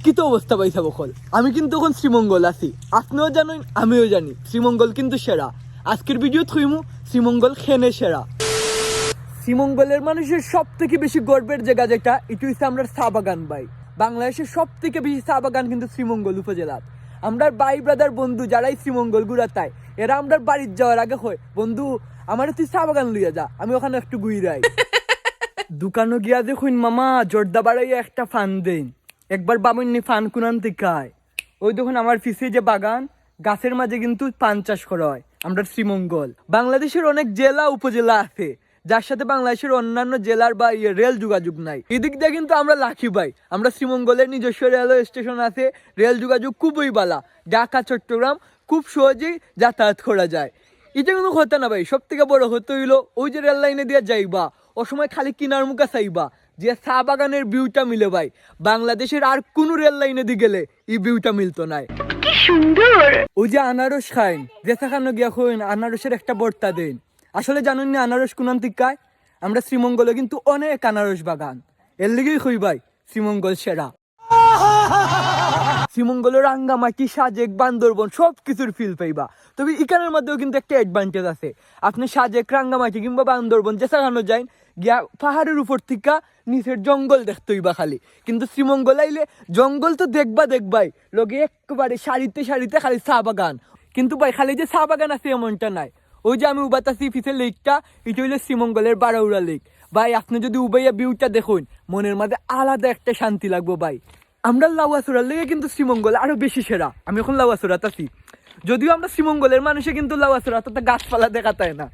কি তো অবস্থা পাইছা বকল। আমি কিন্তু এখন শ্রীমঙ্গল আছি, আপনিও জানেন আমিও জানি শ্রীমঙ্গল কিন্তু সেরা। আজকের ভিডিও থুইমু শ্রীমঙ্গল খেনে সেরা। শ্রীমঙ্গলের মানুষের সব থেকে বেশি গর্বের জায়গা যেটা এটা হচ্ছে আমরা চা বাগান ভাই। বাংলাদেশের সব থেকে বেশি চা বাগান কিন্তু শ্রীমঙ্গল উপজেলার। আমরা ভাই ব্রাদার বন্ধু যারাই শ্রীমঙ্গল ঘুরাতাই এরা আমরা বাড়ির যাওয়ার আগে হয় বন্ধু আমার তুই চা বাগান লইয়া যা, আমি ওখানে একটু ঘুরাই। দোকানও গিয়া দেখুন মামা জর্দা বাড়াইয়া একটা ফান দেন, একবার বামুন্নি ফান কুনান খায়। ওই দেখুন আমার পিছিয়ে যে বাগান গাছের মাঝে কিন্তু পান চাষ করা হয়। আমরা শ্রীমঙ্গল বাংলাদেশের অনেক জেলা উপজেলা আছে যার সাথে বাংলাদেশের অন্যান্য জেলার বা রেল যোগাযোগ নাই। এদিক দিয়ে কিন্তু আমরা লাকি ভাই, আমরা শ্রীমঙ্গলের নিজস্ব রেলওয়ে স্টেশন আছে, রেল যোগাযোগ খুবই বালা। ঢাকা চট্টগ্রাম খুব সহজেই যাতায়াত করা যায়। এটা কিন্তু হতো না ভাই, সব থেকে বড় হতে হইলো ওই যে রেল লাইনে দিয়ে যাইবা ও সময় খালি কিনার মুখা চাইবা যে চা বাগানের ভিউটা মিলে ভাই। বাংলাদেশের আর কোন রেল লাইনে দিয়ে গেলে এই ভিউটা মিলতো না। কি সুন্দর ওই যে আনারস খাইন যেথা খানো গিয়া হইন আনারসের একটা বর্তা দেন। আসলে জানেন না আনারস কোনান তিকায়? আমরা শ্রীমঙ্গলে কিন্তু অনেক আনারস বাগান, এর লিগেই হই ভাই শ্রীমঙ্গল সেরা। শ্রীমঙ্গলের রাঙ্গামাটি সাজেক বান্দরবন সব কিছুর ফিল পাইবা। তবে এখানের মধ্যেও কিন্তু একটা অ্যাডভান্টেজ আছে, আপনি সাজেক রাঙ্গামাটি কিংবা বান্দরবন যে সেখানে যাই গিয়া পাহাড়ের উপর থেকে নিচের জঙ্গল দেখতে হইবা খালি, কিন্তু শ্রীমঙ্গল আইলে জঙ্গল তো দেখবাই লগে একেবারে সারিতে সারিতে খালি চা বাগান। কিন্তু ভাই খালি যে চা বাগান আছে এমনটা নাই। ওই যে আমি উবাতাছি পিছের লেকটা এটা হইলো শ্রীমঙ্গলের বারোউড়া লেক ভাই। আপনি যদি উবাইয়া ভিউটা দেখুন মনের মধ্যে আলাদা একটা শান্তি লাগবো ভাই। আমরা লাউয়াছড়ার লেগে কিন্তু শ্রীমঙ্গল আরো বেশি সেরা। আমি এখন লাউয়াছড়াত আছি, যদিও আমরা শ্রীমঙ্গলের মানুষে কিন্তু লাউয়াছড়াতে গাছপালা দেখাতায় না,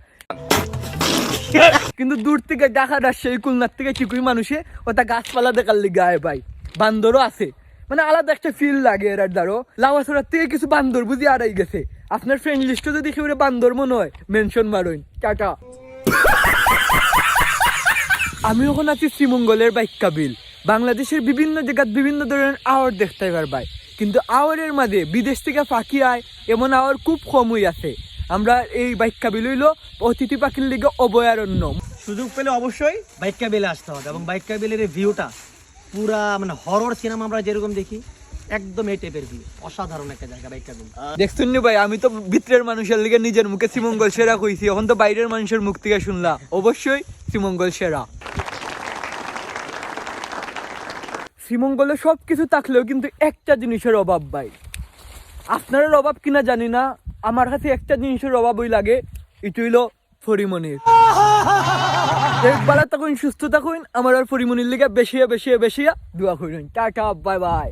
কিন্তু দূর থেকে ঢাকা রাজশাহী খুলনার থেকে ঠিকই মানুষে ওটা গাছপালা দেখার লিগে আয় ভাই। বান্দরও আছে, মানে আলাদা একটা ফিল লাগে এর দ্বারো। লাউয়াছড়ার থেকে কিছু বান্দর বুঝি আড়াই গেছে। আপনার ফ্রেন্ড লিস্টে যদি কেউ বান্দর মনে হয় মেনশন মারুন। টাটা। আমি এখন আছি শ্রীমঙ্গলের বাইক্কা বিল। বাংলাদেশের বিভিন্ন জায়গায় বিভিন্ন ধরনের আওয়ার দেখতে পারবাই, কিন্তু আওয়ারের মাঝে বিদেশ থেকে পাখি আয় এমন আওয়ার খুব কমই আছে। আমরা এই বাইক্কা বিল হইল অতিথি পাখির লিগে অভয়ারণ্য। সুযোগ পেলে অবশ্যই বাইক্কা বিলে আসতে হবে, এবং বাইক্কা বিলের এই ভিউটা পুরা মানে হরর সিনেমা আমরা যেরকম দেখি একদম এই টাইপের ভিউ। অসাধারণ একটা জায়গা বাইক্কা বিল। দেখছেন নি ভাই, আমি তো ভিতরের মানুষের লিগে নিজের মুখে শ্রীমঙ্গল সেরা কইছি, এখন তো বাইরের মানুষের মুখ থেকে শুনলা অবশ্যই শ্রীমঙ্গল সেরা। শ্রীমঙ্গলে সবকিছু থাকলেও কিন্তু একটা জিনিসের অভাব ভাই। আপনার অভাব কিনা জানি না, আমার কাছে একটা জিনিসের অভাবই লাগে, এটা হইলো পরিমণির। একবেলা তখন সুস্থ থাকুন, আমার আর পরিমণির লিগে বেশিয়া দোয়া করুন। Tata bye bye.